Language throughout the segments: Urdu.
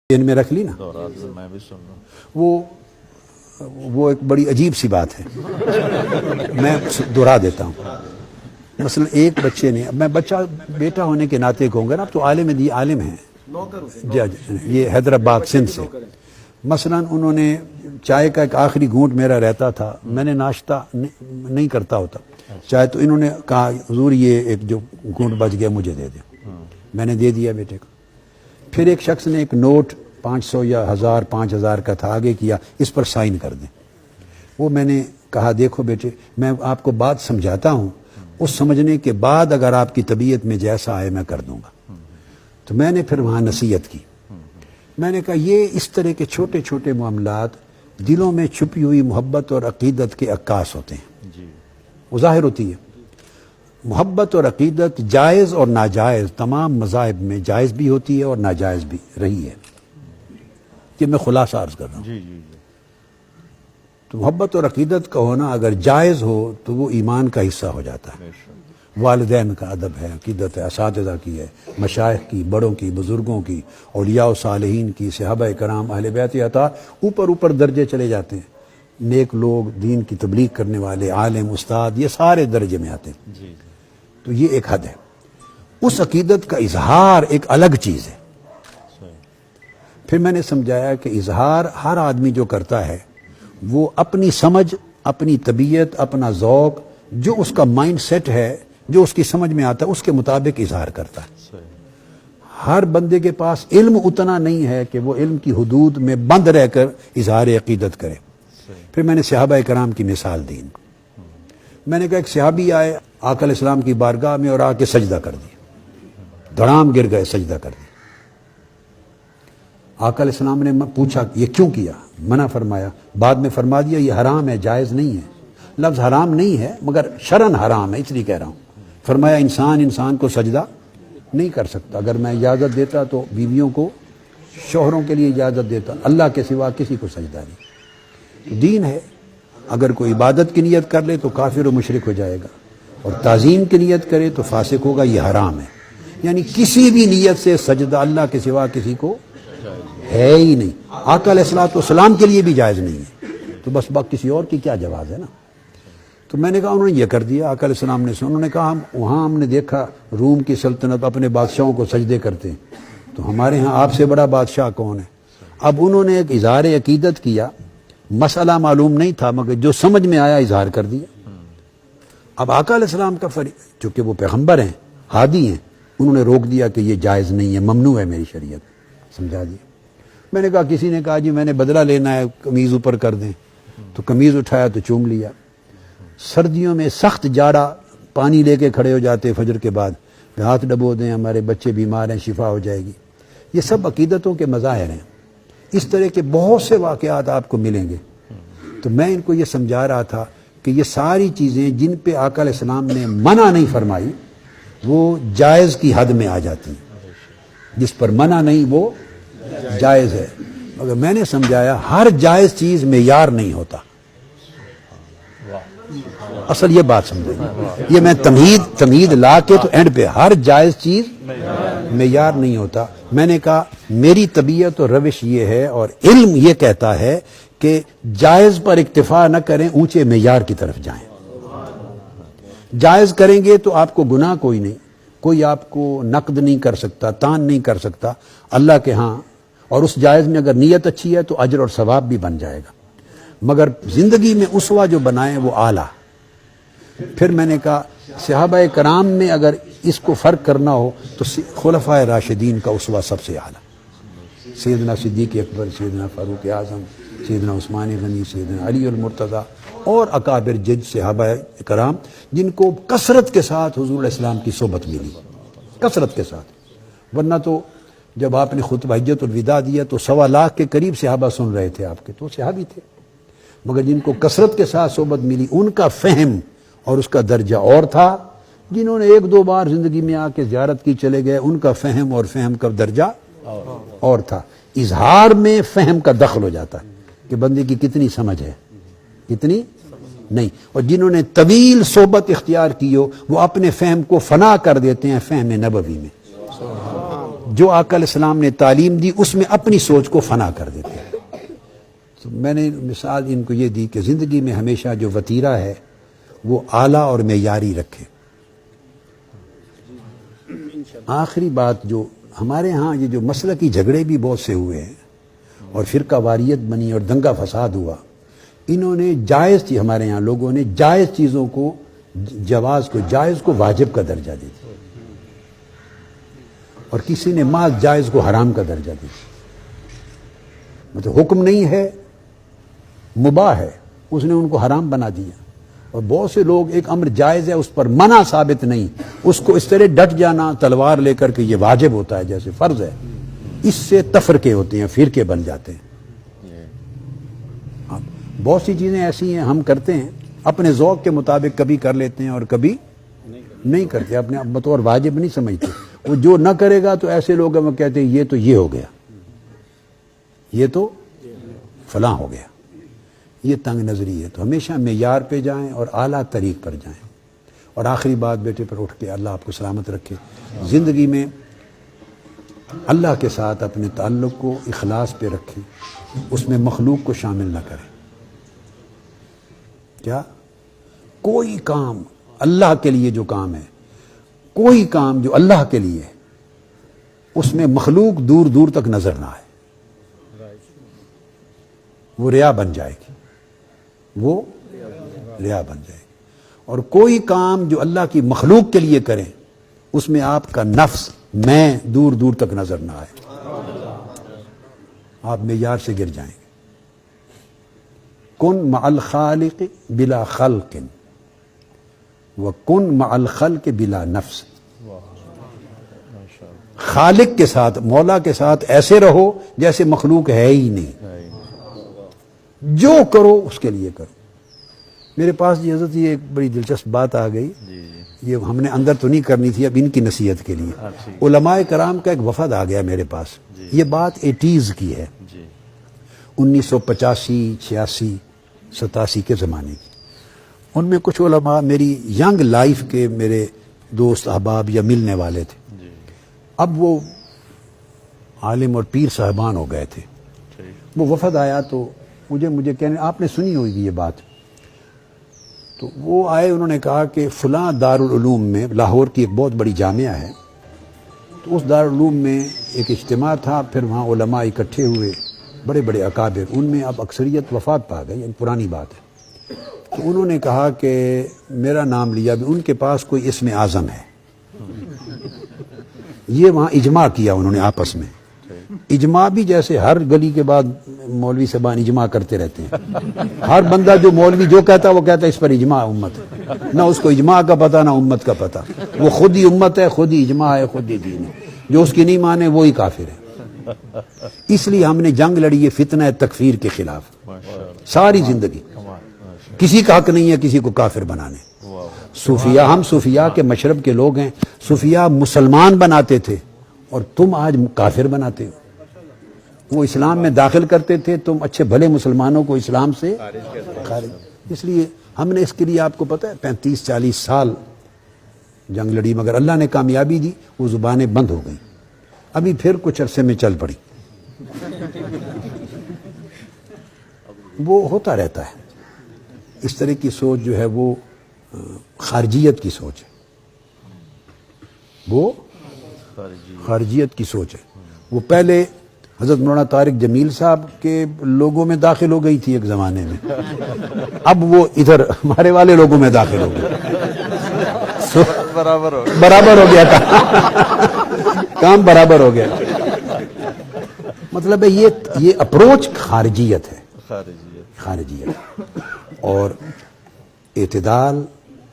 ان میں رکھ لی نا، میں بھی سن رہا ہوں۔ وہ ایک بڑی عجیب سی بات ہے، میں دہرا دیتا ہوں۔ مثلا ایک بچے نے، میں بچہ بیٹا ہونے کے ناطے کہوں گا نا، اب تو عالم ہیں یہ حیدرآباد سندھ سے، مثلا انہوں نے چائے کا ایک آخری گھونٹ میرا رہتا تھا، میں نے ناشتہ نہیں کرتا ہوتا چائے، تو انہوں نے کہا حضور یہ ایک جو گھونٹ بچ گیا مجھے دے دیں، میں نے دے دیا بیٹے کو۔ پھر ایک شخص نے ایک نوٹ 500 یا 1000 5000 کا تھا، آگے کیا اس پر سائن کر دیں۔ وہ میں نے کہا دیکھو بیٹے، میں آپ کو بات سمجھاتا ہوں، اس سمجھنے کے بعد اگر آپ کی طبیعت میں جیسا آئے میں کر دوں گا۔ تو میں نے پھر وہاں نصیحت کی، میں نے کہا یہ اس طرح کے چھوٹے چھوٹے معاملات دلوں میں چھپی ہوئی محبت اور عقیدت کے عکاس ہوتے ہیں، وہ ظاہر ہوتی ہے۔ محبت اور عقیدت جائز اور ناجائز تمام مذاہب میں جائز بھی ہوتی ہے اور ناجائز بھی رہی ہے، یہ میں خلاصہ عرض کر رہا ہوں۔ تو محبت اور عقیدت کا ہونا اگر جائز ہو تو وہ ایمان کا حصہ ہو جاتا ہے۔ والدین کا ادب ہے، عقیدت ہے، اساتذہ کی ہے، مشائخ کی، بڑوں کی، بزرگوں کی، اولیاء و صالحین کی، صحابہ کرام، اہل بیت عطا، اوپر درجے چلے جاتے ہیں۔ نیک لوگ، دین کی تبلیغ کرنے والے، عالم، استاد، یہ سارے درجے میں آتے ہیں۔ تو یہ ایک حد ہے۔ اس عقیدت کا اظہار ایک الگ چیز ہے۔ پھر میں نے سمجھایا کہ اظہار ہر آدمی جو کرتا ہے وہ اپنی سمجھ، اپنی طبیعت، اپنا ذوق، جو اس کا مائنڈ سیٹ ہے، جو اس کی سمجھ میں آتا ہے اس کے مطابق اظہار کرتا ہے۔ ہر بندے کے پاس علم اتنا نہیں ہے کہ وہ علم کی حدود میں بند رہ کر اظہار عقیدت کرے۔ پھر میں نے صحابہ کرام کی مثال دی، میں نے کہا ایک صحابی آئے آقا علیہ السلام کی بارگاہ میں اور آ کے سجدہ کر دیا، دھڑام گر گئے، سجدہ کر دیا۔ آقا علیہ السلام نے پوچھا یہ کیوں کیا، منع فرمایا، بعد میں فرما دیا یہ حرام ہے، جائز نہیں ہے۔ لفظ حرام نہیں ہے مگر شرعن حرام ہے، اس لیے کہہ رہا ہوں۔ فرمایا انسان کو سجدہ نہیں کر سکتا، اگر میں اجازت دیتا تو بیویوں کو، شوہروں کے لیے اجازت دیتا، اللہ کے سوا کسی کو سجدہ نہیں۔ تو دین ہے، اگر کوئی عبادت کی نیت کر لے تو کافر و مشرک ہو جائے گا، اور تعظیم کی نیت کرے تو فاسق ہوگا، یہ حرام ہے۔ یعنی کسی بھی نیت سے سجدہ اللہ کے سوا کسی کو ہے ہی نہیں، آقا علیہ السلام کے لیے بھی جائز نہیں ہے، تو بس کسی اور کی کیا جواز ہے نا۔ تو میں نے کہا انہوں نے یہ کر دیا، آقا علیہ السلام نے انہوں نے کہا ہم نے دیکھا روم کی سلطنت اپنے بادشاہوں کو سجدے کرتے ہیں، تو ہمارے ہاں آپ سے بڑا بادشاہ کون ہے؟ اب انہوں نے ایک اظہار عقیدت کیا، مسئلہ معلوم نہیں تھا مگر جو سمجھ میں آیا اظہار کر دیا۔ اب آقا علیہ السلام کا چونکہ وہ پیغمبر ہیں، ہادی ہیں، انہوں نے روک دیا کہ یہ جائز نہیں ہے، ممنوع ہے میری شریعت، سمجھا دیا۔ میں نے کہا کسی نے کہا جی میں نے بدلہ لینا ہے، قمیض اوپر کر دیں، تو قمیض اٹھایا تو چوم لیا۔ سردیوں میں سخت جاڑا، پانی لے کے کھڑے ہو جاتے فجر کے بعد، ہاتھ ڈبو دیں، ہمارے بچے بیمار ہیں، شفا ہو جائے گی۔ یہ سب عقیدتوں کے مظاہر ہیں۔ اس طرح کے بہت سے واقعات آپ کو ملیں گے۔ تو میں ان کو یہ سمجھا رہا تھا کہ یہ ساری چیزیں جن پہ آقا علیہ السلام نے منع نہیں فرمائی وہ جائز کی حد میں آ جاتی ہیں، جس پر منع نہیں وہ جائز ہے۔ مگر میں نے سمجھایا ہر جائز چیز معیار نہیں ہوتا، اصل یہ بات سمجھیں، یہ میں تمہید لا کے تو اینڈ پہ ہر جائز چیز معیار نہیں ہوتا۔ میں نے کہا میری طبیعت اور روش یہ ہے اور علم یہ کہتا ہے کہ جائز پر اکتفا نہ کریں، اونچے معیار کی طرف جائیں۔ جائز کریں گے تو آپ کو گناہ کوئی نہیں، کوئی آپ کو نقد نہیں کر سکتا، تان نہیں کر سکتا اللہ کے ہاں، اور اس جائز میں اگر نیت اچھی ہے تو اجر اور ثواب بھی بن جائے گا، مگر زندگی میں اسوہ جو بنائیں وہ اعلیٰ۔ پھر میں نے کہا صحابہ کرام میں اگر اس کو فرق کرنا ہو تو خلفائے راشدین کا اسوہ سب سے اعلیٰ، سیدنا صدیق اکبر، سیدنا فاروق اعظم، سیدنا عثمان غنی، سیدنا علی المرتضیٰ، اور اکابر جج صحابہ کرام جن کو کثرت کے ساتھ حضور علیہ السلام کی صحبت ملی، کثرت کے ساتھ۔ ورنہ تو جب آپ نے خطبہ حجت الوداع دیا تو 1.25 لاکھ کے قریب صحابہ سن رہے تھے آپ کے، تو صحابی تھے، مگر جن کو کثرت کے ساتھ صحبت ملی ان کا فہم اور اس کا درجہ اور تھا، جنہوں نے 1-2 بار زندگی میں آ کے زیارت کی چلے گئے ان کا فہم اور فہم کا درجہ اور تھا۔ اظہار میں فہم کا دخل ہو جاتا ہے کہ بندے کی کتنی سمجھ ہے، کتنی نہیں، اور جنہوں نے طویل صحبت اختیار کی ہو وہ اپنے فہم کو فنا کر دیتے ہیں فہم نبوی میں۔ جو آقا علیہ السلام نے تعلیم دی اس میں اپنی سوچ کو فنا کر دیتے ہیں. تو میں نے مثال ان کو یہ دی کہ زندگی میں ہمیشہ جو وتیرہ ہے وہ اعلیٰ اور معیاری رکھے. آخری بات جو ہمارے ہاں یہ جو مسئلہ کی جھگڑے بھی بہت سے ہوئے ہیں اور فرقہ واریت بنی اور دنگا فساد ہوا، انہوں نے جائز تھی، ہمارے ہاں لوگوں نے جائز چیزوں کو جواز کو جائز کو واجب کا درجہ دی تھی اور کسی نے مال جائز کو حرام کا درجہ دی تھی. مطلب حکم نہیں ہے، مباح ہے، اس نے ان کو حرام بنا دیا. اور بہت سے لوگ ایک امر جائز ہے اس پر منع ثابت نہیں، اس کو اس طرح ڈٹ جانا تلوار لے کر کے یہ واجب ہوتا ہے جیسے فرض ہے، اس سے تفرقے ہوتے ہیں، فرقے بن جاتے ہیں. بہت سی چیزیں ایسی ہیں ہم کرتے ہیں اپنے ذوق کے مطابق، کبھی کر لیتے ہیں اور کبھی نہیں کرتے، اپنے بطور واجب نہیں سمجھتے. وہ جو نہ کرے گا تو ایسے لوگ وہ کہتے ہیں یہ ہو گیا، یہ تو فلاں ہو گیا. یہ تنگ نظری ہے. تو ہمیشہ معیار پہ جائیں اور اعلیٰ طریق پر جائیں. اور آخری بات بیٹے پر اٹھ کے اللہ آپ کو سلامت رکھے، زندگی میں اللہ کے ساتھ اپنے تعلق کو اخلاص پہ رکھیں، اس میں مخلوق کو شامل نہ کریں. کیا کوئی کام اللہ کے لیے جو کام ہے، کوئی کام جو اللہ کے لیے ہے، اس میں مخلوق دور دور تک نظر نہ آئے، وہ ریا بن جائے گی، وہ ریا بن جائے گی. اور کوئی کام جو اللہ کی مخلوق کے لیے کریں اس میں آپ کا نفس میں دور دور تک نظر نہ آئے، آپ معیار سے گر جائیں گے. کن مع الخالق بلا خلق وکن مع الخلق بلا نفس. خالق کے ساتھ، مولا کے ساتھ ایسے رہو جیسے مخلوق ہے ہی نہیں، جو کرو اس کے لیے کرو. میرے پاس جی حضرت یہ ایک بڑی دلچسپ بات آ گئی، یہ ہم نے اندر تو نہیں کرنی تھی، اب ان کی نصیحت کے لیے. علماء کرام کا ایک وفد آ گیا میرے پاس، یہ بات 80s کی ہے، 1985 86 87 کے زمانے کی. ان میں کچھ علماء میری ینگ لائف کے میرے دوست احباب یا ملنے والے تھے. اب وہ عالم اور پیر صاحبان ہو گئے تھے. وہ وفد آیا تو مجھے کہنے، آپ نے سنی ہوگی یہ بات. تو وہ آئے، انہوں نے کہا کہ فلاں دارالعلوم میں، لاہور کی ایک بہت بڑی جامعہ ہے، تو اس دارالعلوم میں ایک اجتماع تھا، پھر وہاں علماء اکٹھے ہوئے، بڑے بڑے اکابر، ان میں اب اکثریت وفات پا گئی، پرانی بات ہے. تو انہوں نے کہا کہ میرا نام لیا، بھی ان کے پاس کوئی اسم اعظم ہے. یہ وہاں اجماع کیا انہوں نے آپس میں. اجماع بھی جیسے ہر گلی کے بعد مولوی صاحبان اجماع کرتے رہتے ہیں، ہر بندہ جو مولوی جو کہتا وہ کہتا ہے اس پر اجماع امت ہے. نہ اس کو اجماع کا پتہ نہ امت کا پتہ، وہ خود ہی امت ہے، خود ہی اجماع ہے، خود ہی دین ہے. جو اس کی نہیں مانے وہی کافر ہے. اس لیے ہم نے جنگ لڑی ہے فتنہ تکفیر کے خلاف ساری زندگی. کسی کا حق نہیں ہے کسی کو کافر بنانے. صوفیاء، ہم صوفیاء کے مشرب کے لوگ ہیں. صوفیاء مسلمان بناتے تھے اور تم آج کافر بناتے ہو. وہ اسلام میں داخل کرتے تھے، تم اچھے بھلے مسلمانوں کو اسلام سے خارج. اس لیے ہم نے اس کے لیے آپ کو پتہ ہے 35-40 سال جنگ لڑی، مگر اللہ نے کامیابی دی، وہ زبانیں بند ہو گئیں. ابھی پھر کچھ عرصے میں چل پڑی. وہ ہوتا رہتا ہے. اس طرح کی سوچ جو ہے وہ خارجیت کی سوچ ہے، وہ خارجیت کی سوچ ہے. وہ پہلے حضرت مولانا طارق جمیل صاحب کے لوگوں میں داخل ہو گئی تھی ایک زمانے میں، اب وہ ادھر ہمارے والے لوگوں میں داخل ہو گئی. برابر ہو گیا کام برابر ہو گیا. مطلب ہے یہ اپروچ خارجیت ہے، خارجیت. اور اعتدال،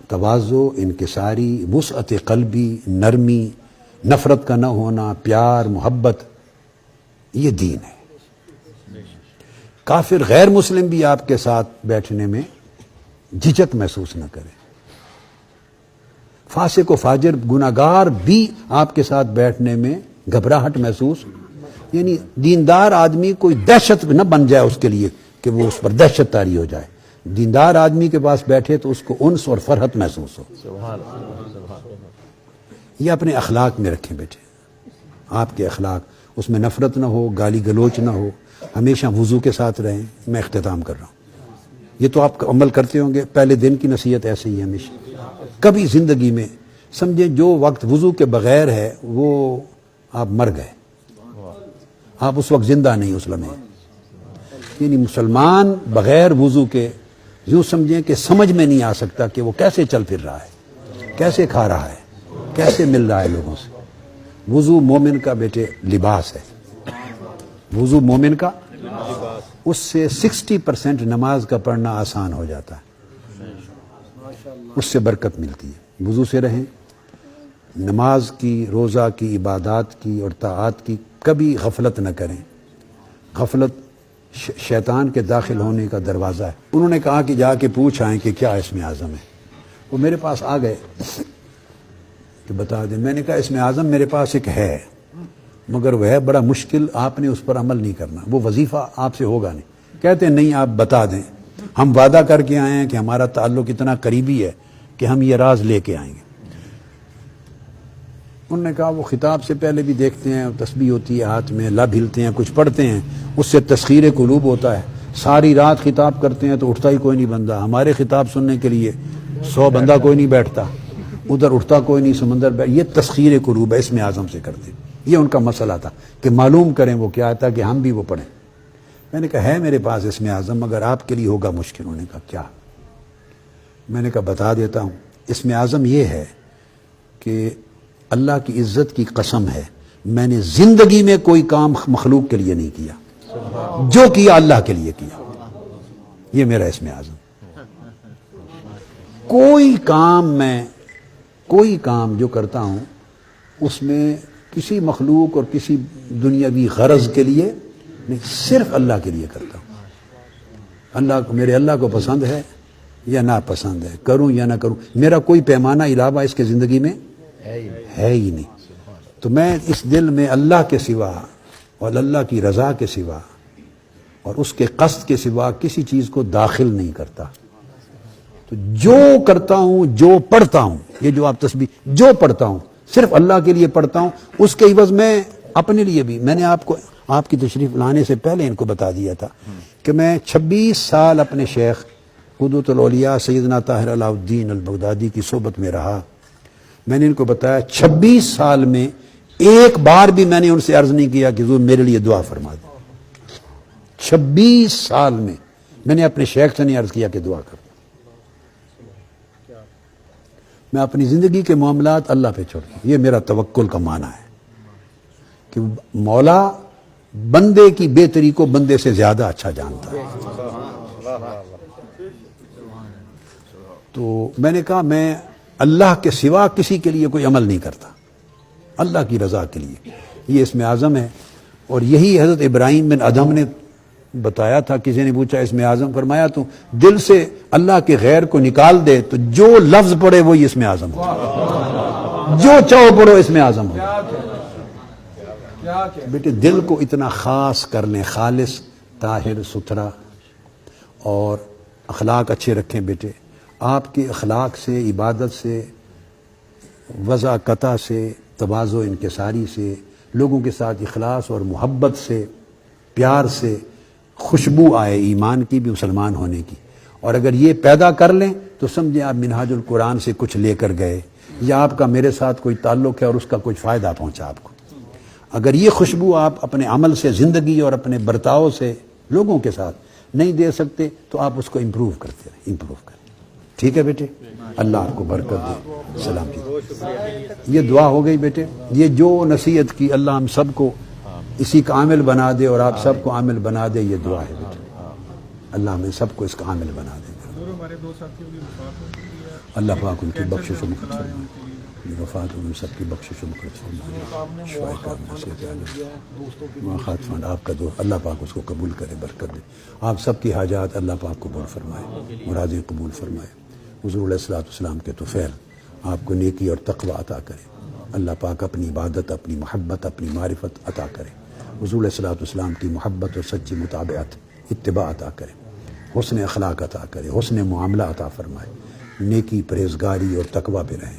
تواضع، انکساری، وسعت قلبی، نرمی، نفرت کا نہ ہونا، پیار، محبت، یہ دین ہے. کافر غیر مسلم بھی آپ کے ساتھ بیٹھنے میں جھجک محسوس نہ کرے. فاسق و فاجر گناہگار بھی آپ کے ساتھ بیٹھنے میں گھبراہٹ محسوس، یعنی دیندار آدمی کوئی دہشت نہ بن جائے اس کے لیے کہ وہ اس پر دہشت طاری ہو جائے. دیندار آدمی کے پاس بیٹھے تو اس کو انس اور فرحت محسوس ہو. یہ اپنے اخلاق میں رکھیں بیٹے. آپ کے اخلاق، اس میں نفرت نہ ہو، گالی گلوچ نہ ہو، ہمیشہ وضو کے ساتھ رہیں. میں اختتام کر رہا ہوں. یہ تو آپ عمل کرتے ہوں گے، پہلے دن کی نصیحت ایسے ہی ہے ہمیشہ. کبھی زندگی میں سمجھیں جو وقت وضو کے بغیر ہے وہ آپ مر گئے، آپ اس وقت زندہ نہیں اس لمحے. یعنی مسلمان بغیر وضو کے یوں سمجھیں کہ سمجھ میں نہیں آ سکتا کہ وہ کیسے چل پھر رہا ہے، کیسے کھا رہا ہے، کیسے مل رہا ہے لوگوں سے. وضو مومن کا بیٹے لباس ہے. وضو مومن کا اس سے 60% نماز کا پڑھنا آسان ہو جاتا ہے، اس سے برکت ملتی ہے. وضو سے رہیں. نماز کی، روزہ کی، عبادات کی اور طاعات کی کبھی غفلت نہ کریں. غفلت شیطان کے داخل ہونے کا دروازہ ہے. انہوں نے کہا کہ جا کے پوچھ آئیں کہ کیا اسم اعظم ہے. وہ میرے پاس آ گئے کہ بتا دیں. میں نے کہا اسم اعظم میرے پاس ایک ہے، مگر وہ ہے بڑا مشکل، آپ نے اس پر عمل نہیں کرنا، وہ وظیفہ آپ سے ہوگا نہیں. کہتے ہیں نہیں آپ بتا دیں، ہم وعدہ کر کے آئے ہیں کہ ہمارا تعلق اتنا قریبی ہے کہ ہم یہ راز لے کے آئیں گے. انہوں نے کہا وہ خطاب سے پہلے بھی دیکھتے ہیں، تسبیح ہوتی ہے ہاتھ میں، لب ہلتے ہیں، کچھ پڑھتے ہیں، اس سے تسخیر قلوب ہوتا ہے. ساری رات خطاب کرتے ہیں تو اٹھتا ہی کوئی نہیں بندہ. ہمارے خطاب سننے کے لیے 100 بندہ کوئی نہیں بیٹھتا، ادھر اٹھتا کوئی نہیں، سمندر یہ تسخیر قلوب ہے، اسم اعظم سے کرتے. یہ ان کا مسئلہ تھا کہ معلوم کریں وہ کیا تھا کہ ہم بھی وہ پڑھیں. میں نے کہا ہے میرے پاس اسم اعظم، مگر آپ کے لیے ہوگا مشکل. انہوں نے کہا کیا؟ میں نے کہا بتا دیتا ہوں. اسم اعظم یہ ہے کہ اللہ کی عزت کی قسم ہے میں نے زندگی میں کوئی کام مخلوق کے لیے نہیں کیا، جو کیا اللہ کے لیے کیا. یہ میرا اسم اعظم. کوئی کام جو کرتا ہوں اس میں کسی مخلوق اور کسی دنیاوی غرض کے لیے نہیں، صرف اللہ کے لیے کرتا ہوں. اللہ کو، میرے اللہ کو پسند ہے یا ناپسند ہے، کروں یا نہ کروں، میرا کوئی پیمانہ علاوہ اس کے زندگی میں ہے ہی نہیں. تو میں اس دل میں اللہ کے سوا اور اللہ کی رضا کے سوا اور اس کے قصد کے سوا کسی چیز کو داخل نہیں کرتا. تو جو کرتا ہوں، جو پڑھتا ہوں، یہ جو آپ تسبیح جو پڑھتا ہوں صرف اللہ کے لیے پڑھتا ہوں. اس کے عوض میں اپنے لیے بھی، میں نے آپ کو آپ کی تشریف لانے سے پہلے ان کو بتا دیا تھا کہ میں 26 سال اپنے شیخ قدوۃ الاولیاء سیدنا طاہر علاء الدین البغدادی کی صحبت میں رہا. میں نے ان کو بتایا 26 سال میں ایک بار بھی میں نے ان سے عرض نہیں کیا کہ حضور میرے لیے دعا فرما دیں. 26 سال میں نے اپنے شیخ سے نہیں عرض کیا کہ دعا کر. میں اپنی زندگی کے معاملات اللہ پہ چھوڑ دوں. یہ میرا توکل کا معنی ہے کہ مولا بندے کی بہتری کو بندے سے زیادہ اچھا جانتا ہے. تو میں نے کہا میں اللہ کے سوا کسی کے لیے کوئی عمل نہیں کرتا، اللہ کی رضا کے لیے. یہ اسم اعظم ہے. اور یہی حضرت ابراہیم بن ادم نے بتایا تھا. کسی نے پوچھا اسم اعظم، فرمایا تو دل سے اللہ کے غیر کو نکال دے تو جو لفظ پڑھے وہی اسم اعظم ہو، جو چاہو پڑھو اسم اعظم ہو. بیٹے دل کو اتنا خاص کر لیں، خالص، طاہر، ستھرا، اور اخلاق اچھے رکھیں. بیٹے آپ کے اخلاق سے، عبادت سے، وضع قطع سے، تواضع انکساری سے، لوگوں کے ساتھ اخلاص اور محبت سے، پیار سے خوشبو آئے ایمان کی بھی، مسلمان ہونے کی. اور اگر یہ پیدا کر لیں تو سمجھیں آپ منہاج القرآن سے کچھ لے کر گئے، یا آپ کا میرے ساتھ کوئی تعلق ہے اور اس کا کچھ فائدہ پہنچا آپ کو. اگر یہ خوشبو آپ اپنے عمل سے، زندگی اور اپنے برتاؤ سے لوگوں کے ساتھ نہیں دے سکتے تو آپ اس کو امپروو کرتے رہیں، امپروو کریں. ٹھیک ہے بیٹے، اللہ آپ کو برکت دے. سلام جی. یہ دعا ہو گئی بیٹے. یہ جو نصیحت کی اللہ ہم سب کو اسی کا عامل بنا دے اور آپ سب کو عامل بنا دے. یہ دعا ہے بیٹے، اللہ ہمیں سب کو اس کا عامل بنا دے. اللہ پاک ان کی بخشش و مغفرت فرمائے. وفات ان سب کی بخشش و مغفرت فرمائے. شفاء کاملہ صحت عالم خاتفان آپ کا دعا اللہ پاک اس کو قبول کرے، برکت دے. آپ سب کی حاجات اللہ پاک قبول فرمائے، مرادیں قبول فرمائے. حضور علیہ الصلوۃ والسلام کے طفیل آپ کو نیکی اور تقوی عطا کرے. اللہ پاک اپنی عبادت، اپنی محبت، اپنی معرفت عطا کرے. حضور علیہ الصلوۃ والسلام کی محبت اور سچی مطابعت، اتباع عطا کرے. حسن اخلاق عطا کرے، حسن معاملہ عطا فرمائے. نیکی، پرہیزگاری اور تقوی پہ رہیں.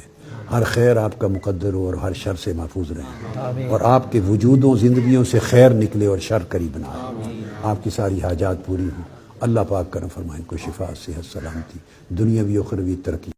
ہر خیر آپ کا مقدر ہو اور ہر شر سے محفوظ رہیں، اور آپ کے وجودوں زندگیوں سے خیر نکلے اور شر قریب نہ آئے، آپ کی ساری حاجات پوری ہوں۔ اللہ پاک کرم فرمائیں، کو شفا، صحت، سلامتی، دنیاوی و اخروی ترقی